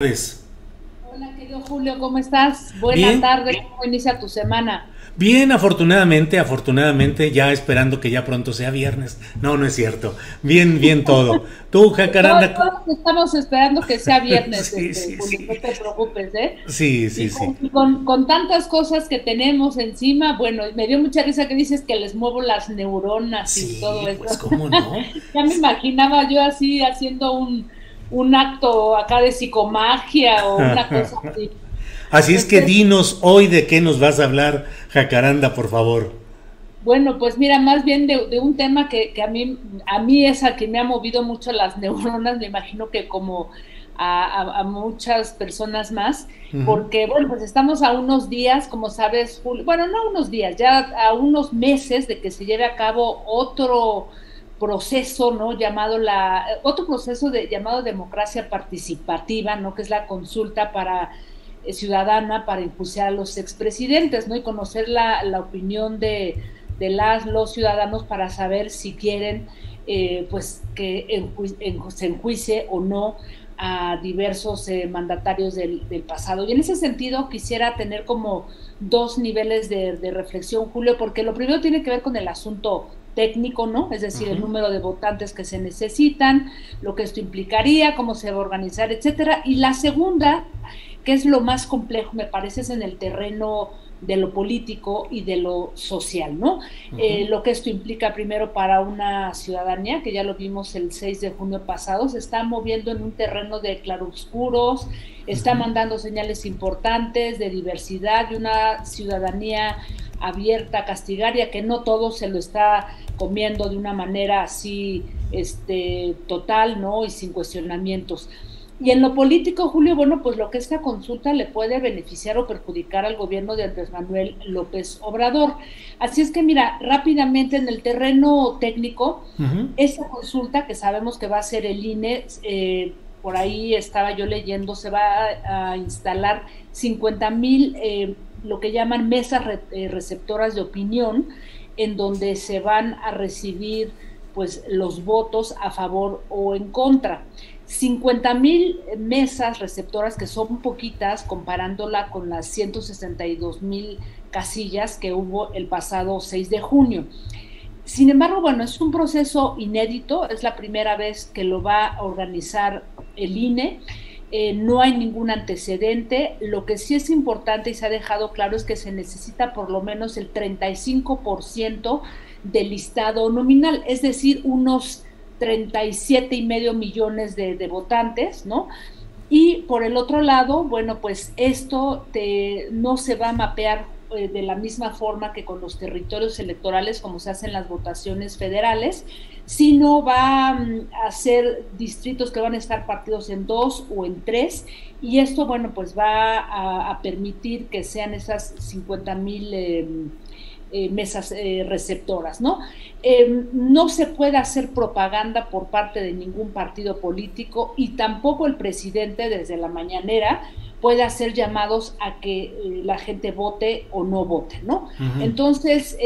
Pues, Hola, querido Julio, ¿cómo estás? Buena bien, tarde, ¿cómo inicia tu semana? bien, afortunadamente, ya esperando que ya pronto sea viernes. No, no es cierto. Bien, bien todo. Tú, Jacaranda. Todos estamos esperando que sea viernes, Sí, sí, Julio, no sí. te preocupes, ¿eh? Sí, Y sí, sí. con tantas cosas que tenemos encima, bueno, me dio mucha risa que dices que les muevo las neuronas y todo Sí, eso. pues cómo no. Ya me imaginaba yo así haciendo un acto acá de psicomagia o una cosa así. Así es que Este, dinos hoy de qué nos vas a hablar, Jacaranda, por favor. Bueno, pues mira, más bien de un tema que a mí es a que me ha movido mucho las neuronas, me imagino que como a muchas personas más, Ujú. porque bueno, pues estamos a unos días, como sabes, Julio, bueno, no unos días, ya a unos meses de que se lleve a cabo otro proceso, ¿no? Otro proceso llamado democracia participativa, ¿no? Que es la consulta para ciudadana para enjuiciar a los expresidentes, ¿no? Y conocer la opinión los ciudadanos para saber si quieren pues que se enjuicie o no a diversos mandatarios del pasado. Y en ese sentido quisiera tener como dos niveles de reflexión, Julio, porque lo primero tiene que ver con el asunto técnico, ¿no? Es decir, el Ujú. número de votantes que se necesitan, lo que esto implicaría, cómo se va a organizar, etcétera. Y la segunda, que es lo más complejo, me parece, es en el terreno de lo político y de lo social, ¿no? Ujú. Lo que esto implica primero para una ciudadanía, que ya lo vimos el 6 de junio pasado, se está moviendo en un terreno de claroscuros, está Ujú. mandando señales importantes de diversidad, de una ciudadanía abierta a castigar, ya que no todo se lo está comiendo de una manera así total, ¿no? Y sin cuestionamientos. Y en lo político, Julio, bueno, pues lo que esta consulta le puede beneficiar o perjudicar al gobierno de Andrés Manuel López Obrador. Así es que, mira, rápidamente en el terreno técnico, Ujú. esta consulta que sabemos que va a ser el INE, por ahí estaba yo leyendo, se va a instalar 50,000, lo que llaman mesas receptoras de opinión, en donde se van a recibir pues los votos a favor o en contra. 50,000 mesas receptoras, que son poquitas comparándola con las 162,000 casillas que hubo el pasado 6 de junio. Sin embargo, bueno, es un proceso inédito, es la primera vez que lo va a organizar el INE, no hay ningún antecedente. Lo que sí es importante y se ha dejado claro es que se necesita por lo menos el 35% del listado nominal, es decir, unos 37,5 millones de votantes, ¿no? Y por el otro lado, bueno, pues no se va a mapear de la misma forma que con los territorios electorales, como se hacen las votaciones federales, sino va a ser distritos que van a estar partidos en dos o en tres, y esto, bueno, pues va a permitir que sean esas 50,000 mesas receptoras, ¿no? No se puede hacer propaganda por parte de ningún partido político y tampoco el presidente desde la mañanera puede hacer llamados a que la gente vote o no vote, ¿no? Ujú. Entonces,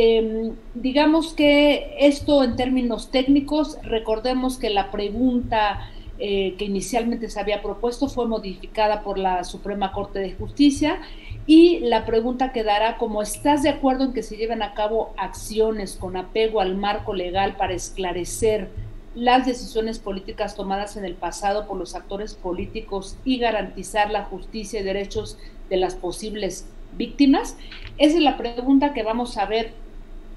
digamos que esto en términos técnicos, recordemos que la pregunta que inicialmente se había propuesto fue modificada por la Suprema Corte de Justicia, y la pregunta quedará como: ¿estás de acuerdo en que se lleven a cabo acciones con apego al marco legal para esclarecer las decisiones políticas tomadas en el pasado por los actores políticos y garantizar la justicia y derechos de las posibles víctimas? Esa es la pregunta que vamos a ver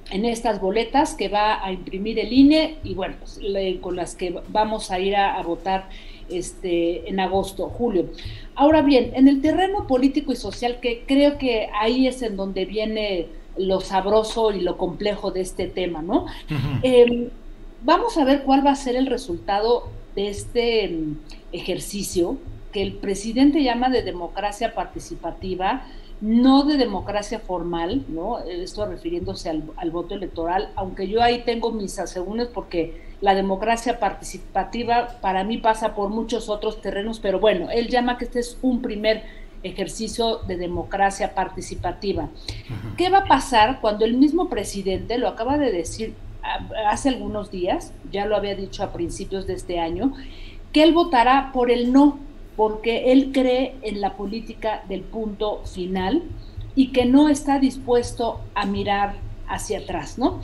en estas boletas que va a imprimir el INE, y bueno, pues, con las que vamos a ir a votar en agosto, julio. Ahora bien, en el terreno político y social, que creo que ahí es en donde viene lo sabroso y lo complejo de este tema, ¿no? Eh, Vamos a ver cuál va a ser el resultado de este ejercicio que el presidente llama de democracia participativa, no de democracia formal, ¿no? Esto refiriéndose al voto electoral, aunque yo ahí tengo mis asegúnes, porque la democracia participativa para mí pasa por muchos otros terrenos, pero bueno, él llama que este es un primer ejercicio de democracia participativa. ¿Qué va a pasar cuando el mismo presidente lo acaba de decir hace algunos días, ya lo había dicho a principios de este año, que él votará por el no? porque él cree en la política del punto final y que no está dispuesto a mirar hacia atrás, ¿no?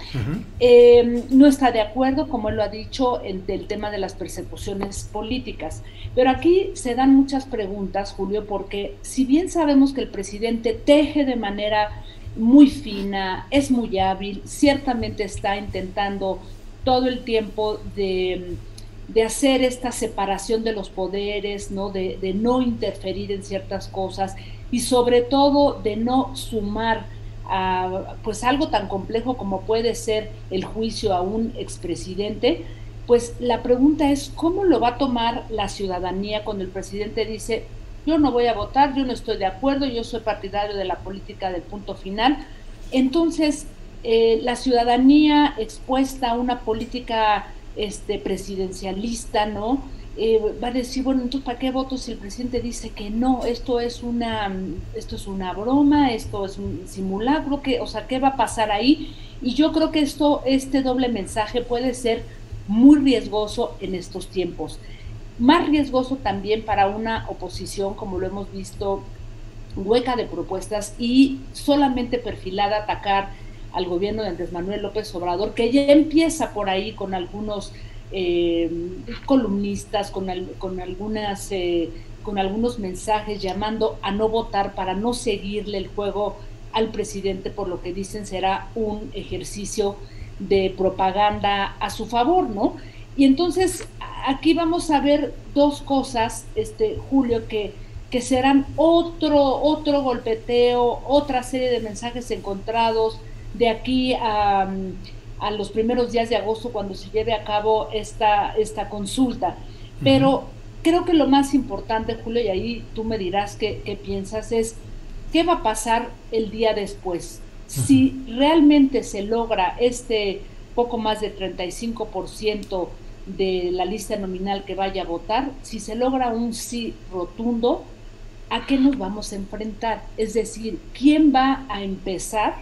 No está de acuerdo, como él lo ha dicho, en el tema de las persecuciones políticas. Pero aquí se dan muchas preguntas, Julio, porque si bien sabemos que el presidente teje de manera muy fina, es muy hábil, ciertamente está intentando todo el tiempo de hacer esta separación de los poderes, ¿no? De no interferir en ciertas cosas y sobre todo de no sumar a pues algo tan complejo como puede ser el juicio a un expresidente. Pues la pregunta es ¿cómo lo va a tomar la ciudadanía cuando el presidente dice yo no voy a votar, yo no estoy de acuerdo, yo soy partidario de la política del punto final? Entonces la ciudadanía expuesta a una política presidencialista, ¿no? Va a decir, bueno, entonces ¿para qué voto si el presidente dice que no? Esto es una broma, esto es un simulacro, o sea, ¿qué va a pasar ahí? Y yo creo que este doble mensaje puede ser muy riesgoso en estos tiempos. Más riesgoso también para una oposición, como lo hemos visto, hueca de propuestas y solamente perfilada a atacar al gobierno de Andrés Manuel López Obrador, que ya empieza por ahí con algunos columnistas, con algunos mensajes llamando a no votar para no seguirle el juego al presidente, por lo que dicen será un ejercicio de propaganda a su favor, ¿no? Y entonces aquí vamos a ver dos cosas, Julio, que serán otro golpeteo, otra serie de mensajes encontrados de aquí a los primeros días de agosto, cuando se lleve a cabo esta consulta. Pero creo que lo más importante, Julio, y ahí tú me dirás qué piensas, es qué va a pasar el día después. Si realmente se logra poco más de 35% de la lista nominal que vaya a votar, si se logra un sí rotundo, ¿a qué nos vamos a enfrentar? Es decir, ¿quién va a empezar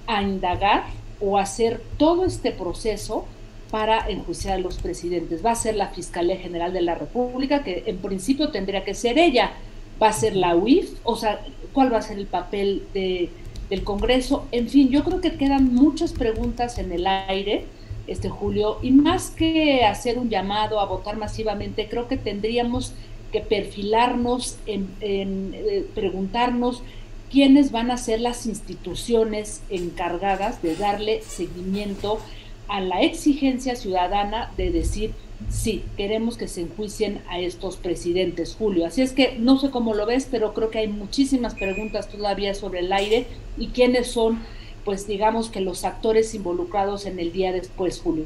a indagar o hacer todo este proceso para enjuiciar a los presidentes? ¿Va a ser la Fiscalía General de la República, que en principio tendría que ser ella? ¿Va a ser la UIF? O sea, ¿cuál va a ser el papel del Congreso? En fin, yo creo que quedan muchas preguntas en el aire, Julio, y más que hacer un llamado a votar masivamente, creo que tendríamos que perfilarnos en preguntarnos quiénes van a ser las instituciones encargadas de darle seguimiento a la exigencia ciudadana de decir, sí, queremos que se enjuicien a estos presidentes, Julio. Así es que no sé cómo lo ves, pero creo que hay muchísimas preguntas todavía sobre el aire y quiénes son, pues digamos que los actores involucrados en el día después, Julio.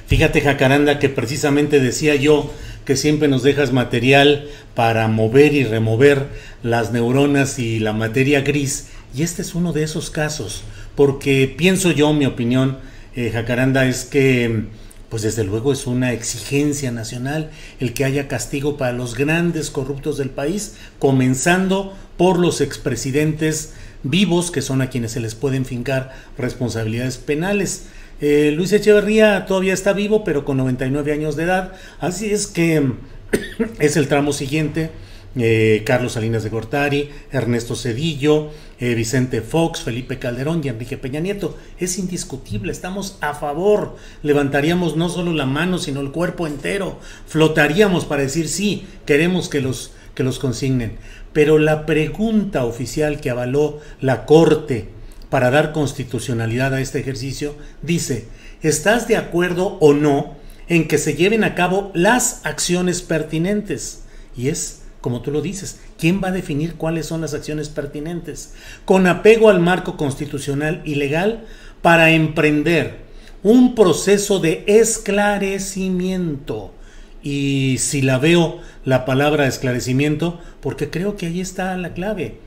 Fíjate, Jacaranda, que precisamente decía yo que siempre nos dejas material para mover y remover las neuronas y la materia gris, y este es uno de esos casos, porque pienso yo, mi opinión, Jacaranda, es que pues desde luego es una exigencia nacional el que haya castigo para los grandes corruptos del país, comenzando por los expresidentes vivos, que son a quienes se les pueden fincar responsabilidades penales. Luis Echeverría todavía está vivo, pero con 99 años de edad, así es que es el tramo siguiente. Carlos Salinas de Gortari, Ernesto Zedillo, Vicente Fox, Felipe Calderón y Enrique Peña Nieto. Es indiscutible, estamos a favor, levantaríamos no solo la mano sino el cuerpo entero, flotaríamos para decir sí, queremos que los consignen. Pero la pregunta oficial que avaló la Corte para dar constitucionalidad a este ejercicio dice: ¿estás de acuerdo o no en que se lleven a cabo las acciones pertinentes? Y es, como tú lo dices, ¿quién va a definir cuáles son las acciones pertinentes? Con apego al marco constitucional y legal para emprender un proceso de esclarecimiento. Y si la veo la palabra esclarecimiento, porque creo que ahí está la clave.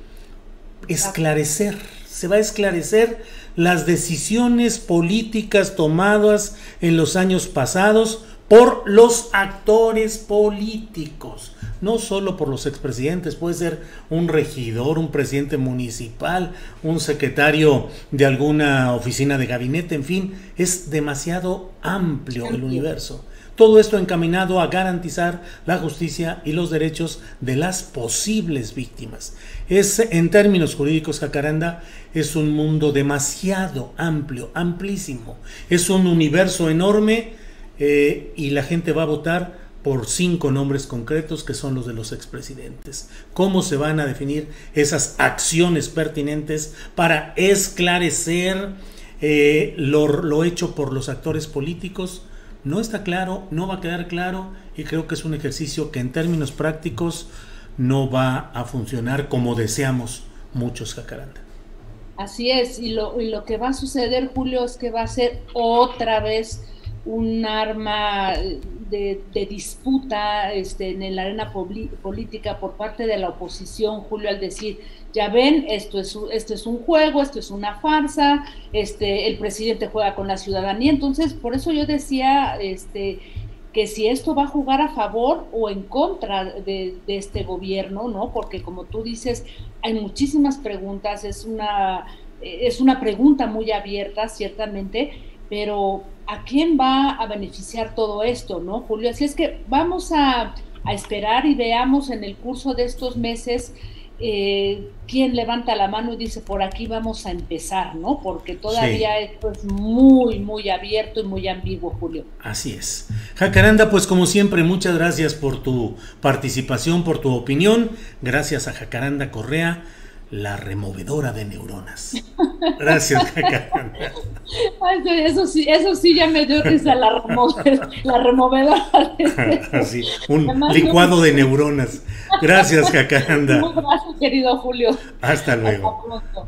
Esclarecer. Se va a esclarecer las decisiones políticas tomadas en los años pasados por los actores políticos, no solo por los expresidentes. Puede ser un regidor, un presidente municipal, un secretario de alguna oficina de gabinete, en fin, es demasiado amplio el universo. Todo esto encaminado a garantizar la justicia y los derechos de las posibles víctimas. En términos jurídicos, Jacaranda, es un mundo demasiado amplio, amplísimo. Es un universo enorme y la gente va a votar por 5 nombres concretos que son los de los expresidentes. ¿Cómo se van a definir esas acciones pertinentes para esclarecer lo hecho por los actores políticos? No está claro, no va a quedar claro, y creo que es un ejercicio que en términos prácticos no va a funcionar como deseamos muchos, Jacaranda. Así es, y lo que va a suceder, Julio, es que va a ser otra vez un arma de disputa en la arena política por parte de la oposición, Julio, al decir, ya ven, esto es un juego, esto es una farsa, el presidente juega con la ciudadanía. Entonces, por eso yo decía que si esto va a jugar a favor o en contra de este gobierno, ¿no? Porque como tú dices, hay muchísimas preguntas, es una pregunta muy abierta, ciertamente, pero ¿a quién va a beneficiar todo esto, no, Julio? Así es que vamos a esperar y veamos en el curso de estos meses quién levanta la mano y dice, por aquí vamos a empezar, ¿no? Porque todavía sí, esto es muy, muy abierto y muy ambiguo, Julio. Así es. Jacaranda, pues como siempre, muchas gracias por tu participación, por tu opinión. Gracias a Jacaranda Correa, la removedora de neuronas. Gracias, Jacaranda. Eso sí ya me dio risa, la removedora. Así, un licuado de neuronas. Gracias, Jacaranda. Muchas gracias, querido Julio. Hasta luego. Hasta pronto.